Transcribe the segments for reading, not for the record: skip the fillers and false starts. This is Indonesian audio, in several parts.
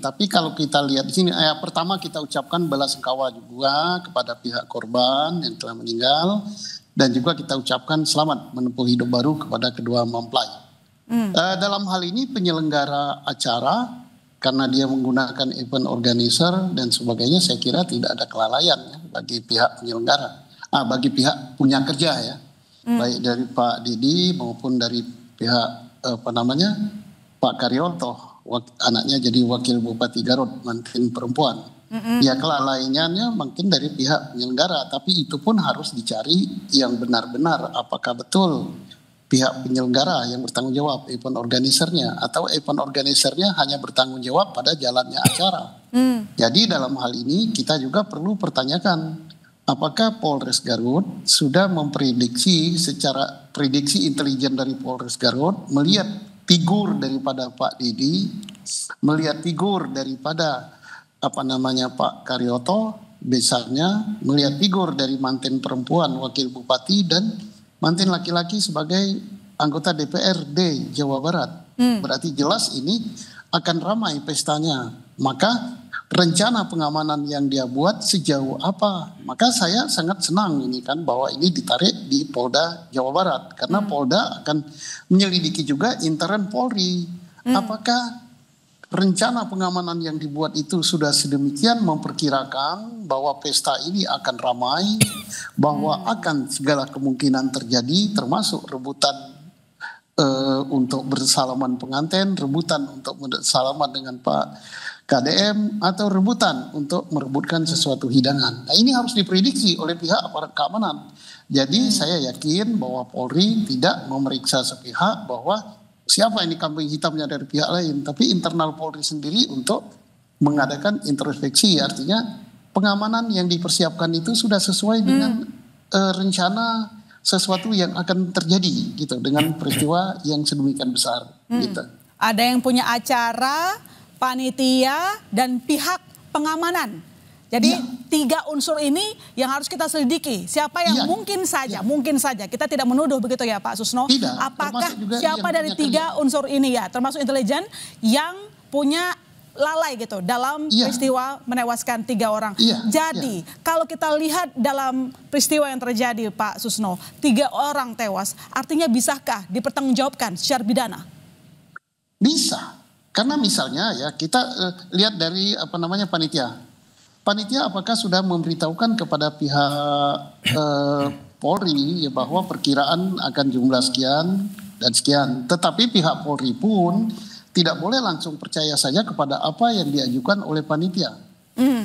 Tapi kalau kita lihat di sini, pertama kita ucapkan belasungkawa juga kepada pihak korban yang telah meninggal, dan juga kita ucapkan selamat menempuh hidup baru kepada kedua mempelai. Dalam hal ini penyelenggara acara, karena dia menggunakan event organizer dan sebagainya, saya kira tidak ada kelalaian ya, bagi pihak penyelenggara, bagi pihak punya kerja ya, baik dari Pak Didi maupun dari pihak Pak Karyoto, anaknya jadi wakil Bupati Garut, mantan perempuan. Ya kelalaiannya mungkin dari pihak penyelenggara, tapi itu pun harus dicari yang benar-benar apakah betul pihak penyelenggara yang bertanggung jawab, event organisernya, atau event organisernya hanya bertanggung jawab pada jalannya acara. Jadi dalam hal ini kita juga perlu pertanyakan, apakah Polres Garut sudah memprediksi secara prediksi intelijen dari Polres Garut melihat figur daripada Pak Didi, melihat figur daripada Pak Karyoto, besarnya melihat figur dari mantan perempuan wakil bupati dan mantan laki-laki sebagai anggota DPRD Jawa Barat. Berarti jelas ini akan ramai pestanya. Maka rencana pengamanan yang dia buat sejauh apa? Maka saya sangat senang ini kan bahwa ini ditarik di Polda Jawa Barat, karena Polda akan menyelidiki juga intern Polri. Apakah rencana pengamanan yang dibuat itu sudah sedemikian memperkirakan bahwa pesta ini akan ramai, bahwa akan segala kemungkinan terjadi, termasuk rebutan untuk bersalaman pengantin, rebutan untuk bersalaman dengan Pak KDM, atau rebutan untuk merebutkan sesuatu hidangan. Nah ini harus diprediksi oleh pihak aparat keamanan. Jadi saya yakin bahwa Polri tidak memeriksa sepihak bahwa siapa ini kambing hitamnya dari pihak lain, tapi internal Polri sendiri untuk mengadakan introspeksi. Artinya pengamanan yang dipersiapkan itu sudah sesuai dengan rencana sesuatu yang akan terjadi gitu, dengan peristiwa yang sedemikian besar gitu. Ada yang punya acara, panitia, dan pihak pengamanan. Jadi tiga unsur ini yang harus kita selidiki. Siapa yang mungkin saja kita tidak menuduh begitu ya Pak Susno. Tidak, apakah siapa dari tiga unsur ini ya, termasuk intelijen yang punya lalai gitu dalam peristiwa menewaskan 3 orang. Jadi kalau kita lihat dalam peristiwa yang terjadi Pak Susno, 3 orang tewas, artinya bisakah dipertanggungjawabkan secara pidana? Bisa. Karena misalnya ya kita lihat dari panitia. Panitia apakah sudah memberitahukan kepada pihak Polri ya, bahwa perkiraan akan jumlah sekian dan sekian. Tetapi pihak Polri pun tidak boleh langsung percaya saja kepada apa yang diajukan oleh panitia.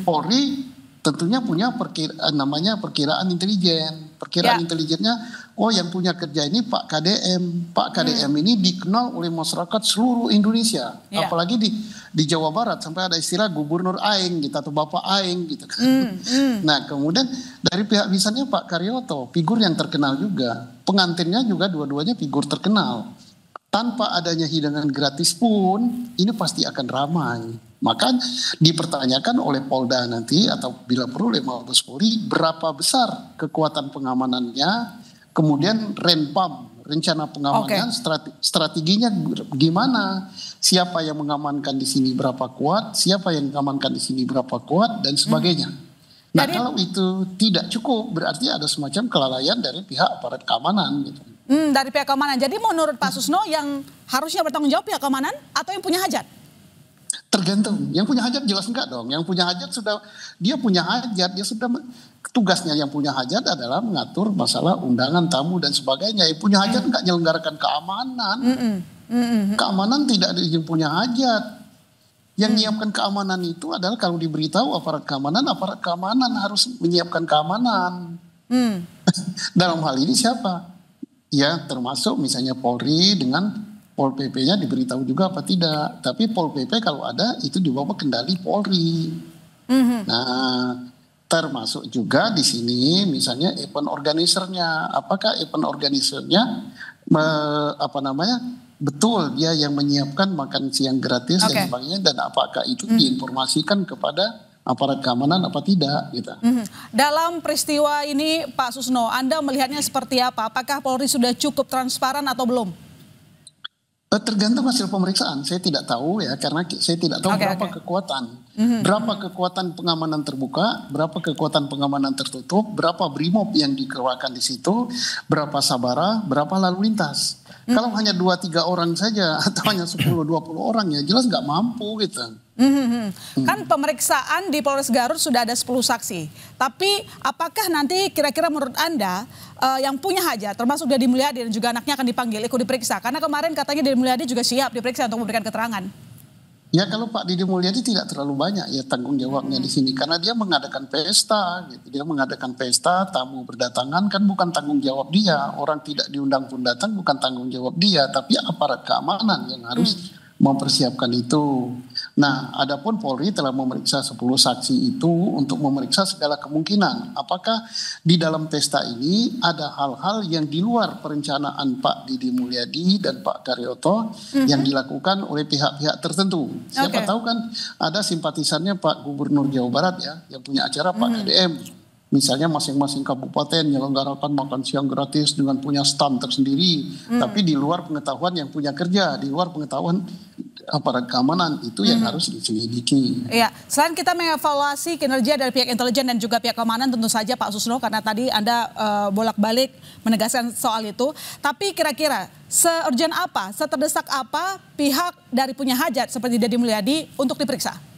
Polri tentunya punya perkiraan intelijen. Perkiraan intelijennya, yang punya kerja ini Pak KDM. Pak KDM ini dikenal oleh masyarakat seluruh Indonesia. Apalagi di Jawa Barat sampai ada istilah gubernur aing gitu, atau bapak aing gitu kan. Nah kemudian dari pihak misalnya Pak Karyoto, figur yang terkenal juga. Pengantinnya juga dua-duanya figur terkenal. Tanpa adanya hidangan gratis pun ini pasti akan ramai. Maka dipertanyakan oleh Polda nanti atau bila perlu oleh Mabes Polri berapa besar kekuatan pengamanannya, kemudian renpam, rencana pengamanan, strateginya gimana, siapa yang mengamankan di sini berapa kuat, siapa yang mengamankan di sini berapa kuat dan sebagainya. Nah kalau itu tidak cukup berarti ada semacam kelalaian dari pihak aparat keamanan gitu. Dari pihak keamanan. Jadi menurut Pak Susno yang harusnya bertanggung jawab pihak keamanan atau yang punya hajat? Tergantung. Yang punya hajat jelas enggak dong. Yang punya hajat dia punya hajat, dia sudah tugasnya yang punya hajat adalah mengatur masalah undangan tamu dan sebagainya. Yang punya hajat enggak menyelenggarakan keamanan. Keamanan tidak ada yang punya hajat. Yang menyiapkan keamanan itu adalah kalau diberitahu aparat keamanan harus menyiapkan keamanan. Dalam hal ini siapa? Ya termasuk misalnya Polri dengan Pol PP-nya diberitahu juga apa tidak. Tapi Pol PP kalau ada itu di bawah kendali Polri. Nah termasuk juga di sini misalnya event organisernya. Apakah event organisernya betul dia yang menyiapkan makan siang gratis dan sebagainya, dan apakah itu diinformasikan kepada aparat keamanan apa tidak gitu. Dalam peristiwa ini Pak Susno, Anda melihatnya seperti apa? Apakah Polri sudah cukup transparan atau belum? Tergantung hasil pemeriksaan. Saya tidak tahu ya, karena saya tidak tahu berapa kekuatan. Berapa kekuatan pengamanan terbuka, berapa kekuatan pengamanan tertutup, berapa brimob yang dikerahkan di situ, berapa sabara, berapa lalu lintas. Kalau hanya 2-3 orang saja atau hanya 10-20 orang ya jelas nggak mampu gitu. Kan pemeriksaan di Polres Garut sudah ada 10 saksi. Tapi apakah nanti kira-kira menurut Anda yang punya hajat termasuk Deddy Mulyadi dan juga anaknya akan dipanggil ikut diperiksa? Karena kemarin katanya Deddy Mulyadi juga siap diperiksa untuk memberikan keterangan. Ya kalau Pak Deddy Mulyadi tidak terlalu banyak ya tanggung jawabnya di sini karena dia mengadakan pesta gitu. Dia mengadakan pesta, tamu berdatangan kan bukan tanggung jawab dia. Orang tidak diundang pun datang bukan tanggung jawab dia, tapi aparat keamanan yang harus mempersiapkan itu. Nah, adapun Polri telah memeriksa 10 saksi itu untuk memeriksa segala kemungkinan. Apakah di dalam pesta ini ada hal-hal yang di luar perencanaan Pak Deddy Mulyadi dan Pak Karyoto yang dilakukan oleh pihak-pihak tertentu. Siapa tahu kan ada simpatisannya Pak Gubernur Jawa Barat ya, yang punya acara Pak KDM. Misalnya masing-masing kabupaten menyelenggarakan makan siang gratis dengan punya stand tersendiri. Tapi di luar pengetahuan yang punya kerja, di luar pengetahuan aparat keamanan itu yang harus diselidiki. Iya, selain kita mengevaluasi kinerja dari pihak intelijen dan juga pihak keamanan tentu saja Pak Susno, karena tadi Anda bolak-balik menegaskan soal itu. Tapi kira-kira se-urgent apa, seterdesak apa pihak dari punya hajat seperti Deddy Mulyadi untuk diperiksa?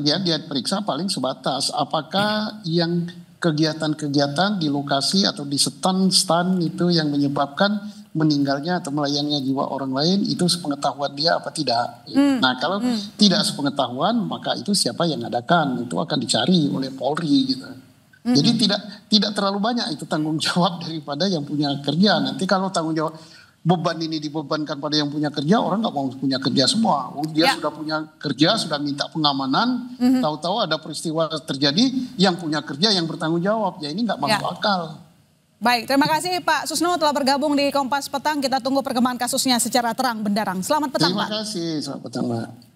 Dia periksa paling sebatas apakah yang kegiatan-kegiatan di lokasi atau di stand itu yang menyebabkan meninggalnya atau melayangnya jiwa orang lain itu sepengetahuan dia apa tidak. Nah kalau tidak sepengetahuan maka itu siapa yang ngadakan itu akan dicari oleh Polri gitu. Jadi tidak terlalu banyak itu tanggung jawab daripada yang punya kerja. Nanti kalau tanggung jawab beban ini dibebankan pada yang punya kerja, orang nggak mau punya kerja semua. Dia sudah punya kerja, sudah minta pengamanan, tahu-tahu ada peristiwa terjadi, yang punya kerja yang bertanggung jawab. Ya ini nggak masuk akal. Baik, terima kasih Pak Susno telah bergabung di Kompas Petang. Kita tunggu perkembangan kasusnya secara terang benderang. Selamat petang, Pak. Terima kasih, selamat petang, Pak.